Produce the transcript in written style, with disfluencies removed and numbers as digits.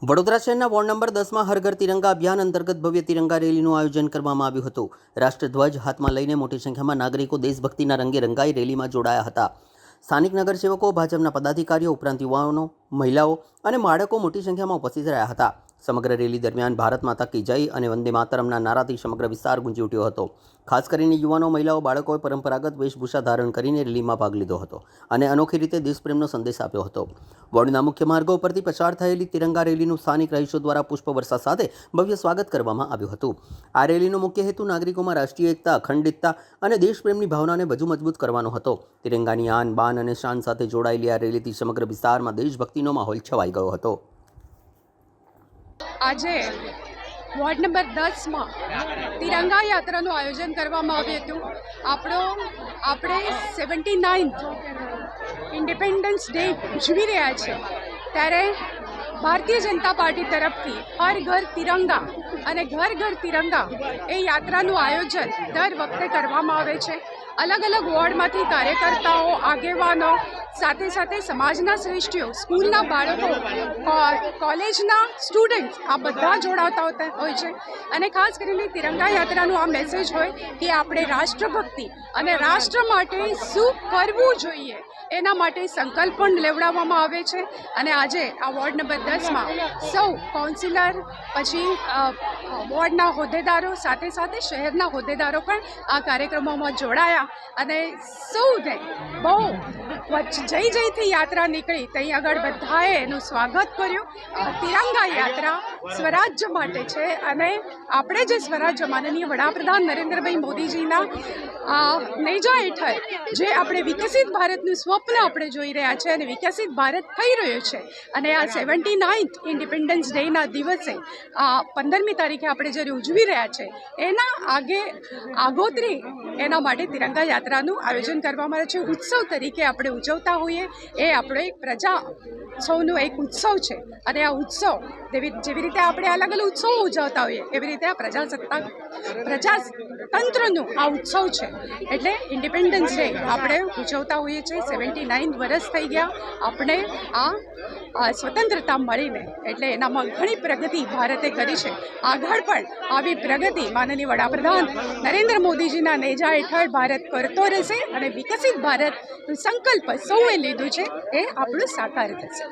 વડોદરા શહેરના ward number 10માં હર ઘર તિરંગા અભિયાન અંતર્ગત ભવ્ય તિરંગા રેલીનું આયોજન કરવામાં આવ્યું હતું। રાષ્ટ્રધ્વજ હાથમાં લઈને મોટી સંખ્યામાં નાગરિકો દેશભક્તિના રંગે રંગાઈ રેલીમાં જોડાયા હતા। સ્થાનિક નગરસેવકો, ભાજપના પદાધિકારીઓ ઉપરાંત યુવાનો, મહિલાઓ અને બાળકો મોટી સંખ્યામાં ઉપસ્થિત રહ્યા હતા। સમગ્ર રેલી દરમિયાન ભારત માતા કી જય અને વંદે માતરમના નારાથી સમગ્ર વિસ્તાર ગુંજી ઉઠ્યો હતો। ખાસ કરીને યુવાનો, મહિલાઓ, બાળકોએ પરંપરાગત વેશભૂષા ધારણ કરીને રેલીમાં ભાગ લીધો હતો અને અનોખી રીતે દેશપ્રેમનો સંદેશ આપ્યો હતો। વોર્ડના મુખ્ય માર્ગો પરથી પસાર થયેલી તિરંગા રેલીનું સ્થાનિક રહીશો દ્વારા પુષ્પવર્ષા સાથે ભવ્ય સ્વાગત કરવામાં આવ્યું હતું। આ રેલીનો મુખ્ય હેતુ નાગરિકોમાં રાષ્ટ્રીય એકતા, અખંડિતતા અને દેશપ્રેમની ભાવનાને વધુ મજબૂત કરવાનો હતો। તિરંગાની આન, બાન અને શાન સાથે જોડાયેલી આ રેલીથી સમગ્ર વિસ્તારમાં દેશભક્તિનો માહોલ છવાઈ ગયો હતો। આજે વોર્ડ નંબર 10માં તિરંગા યાત્રાનું આયોજન કરવામાં આવ્યું હતું। આપણે 79th ઇન્ડિપેન્ડન્સ ડે ઉજવી રહ્યા છીએ, ત્યારે ભારતીય જનતા પાર્ટી તરફથી હર ઘર તિરંગા અને ઘર ઘર તિરંગા એ યાત્રાનું આયોજન દર વખતે કરવામાં આવે છે। અલગ અલગ વોર્ડમાંથી કાર્યકર્તાઓ, આગેવાનો, સાથે સાથે સમાજના શ્રેષ્ઠીઓ, સ્કૂલના બાળકો, કોલેજના સ્ટુડન્ટ્સ આ બધા જોડાતા હોય છે। અને ખાસ કરીને તિરંગા યાત્રાનો આ મેસેજ હોય કે આપણે રાષ્ટ્રભક્તિ અને રાષ્ટ્ર માટે શું કરવું જોઈએ એના માટે સંકલ્પ પણ લેવડાવવામાં આવે છે। અને આજે આ વોર્ડ નંબર 10માં સૌ કાઉન્સિલર, પછી વોર્ડના હોદ્દેદારો, સાથે સાથે શહેરના હોદ્દેદારો પણ આ કાર્યક્રમોમાં જોડાયા અને સૌને બહુ જય જયથી યાત્રા નીકળી ત્યાં આગળ બધાએ એનું સ્વાગત કર્યું। તિરંગા યાત્રા સ્વરાજ્ય માટે છે અને આપણે જે સ્વરાજ્ય માનનીય વડાપ્રધાન નરેન્દ્રભાઈ મોદીજીના નેજા હેઠળ જે આપણે વિકસિત ભારતનું સ્વપ્ન આપણે જોઈ રહ્યા છે અને વિકસિત ભારત થઈ રહ્યો છે, અને આ 79th ઇન્ડિપેન્ડન્સ ડેના દિવસે 15મી તારીખે આપણે જ્યારે ઉજવી રહ્યા છે એના આગોતરી એના માટે તિરંગા યાત્રાનું આયોજન કરવામાં આવે છે। ઉત્સવ તરીકે આપણે ઉજવતા હોઈએ, એ આપણે પ્રજાસૌનો એક ઉત્સવ છે અને આ ઉત્સવ જેવી રીતે આપણે અલગ અલગ ઉત્સવો ઉજવતા હોઈએ એવી રીતે આ પ્રજાતંત્રનું આ ઉત્સવ છે। એટલે ઇન્ડિપેન્ડન્સ ડે આપણે ઉજવતા હોઈએ છીએ। 79 વર્ષ થઈ ગયા આપણે આ સ્વતંત્રતા મળીને, એટલે એનામાં ઘણી પ્રગતિ ભારતે કરી છે। આગળ પણ આવી પ્રગતિ માનનીય વડાપ્રધાન નરેન્દ્ર મોદીજીના નેજા હેઠળ ભારત કરતો રહેશે અને વિકસિત ભારતનો સંકલ્પ સૌએ લીધું છે એ આપણું સાકાર થશે।